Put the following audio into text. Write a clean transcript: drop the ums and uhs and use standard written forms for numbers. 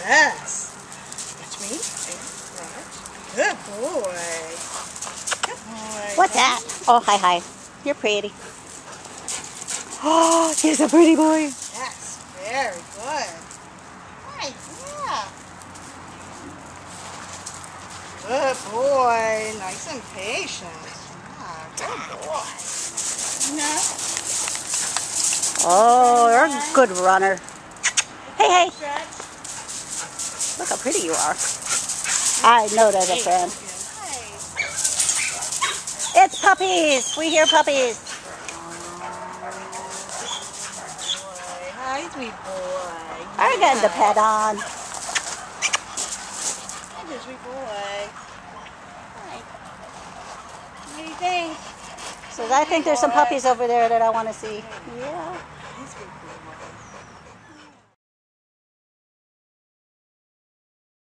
Yes. Watch me. Watch. Good boy. Good boy. What's that? Oh, hi. You're pretty. Oh, he's a pretty boy. Yes. Very good. Right. Yeah. Good boy. Nice and patient. Yeah. Good boy. No. Oh, you're a good runner. Hey. Stretch. Look how pretty you are. I know that's a friend. Nice. It's puppies. We hear puppies. Hi, sweet boy. I'm getting the pet on. Hi, sweet boy. Hi. What do you think? So I think there's some puppies over there that I want to see. Yeah.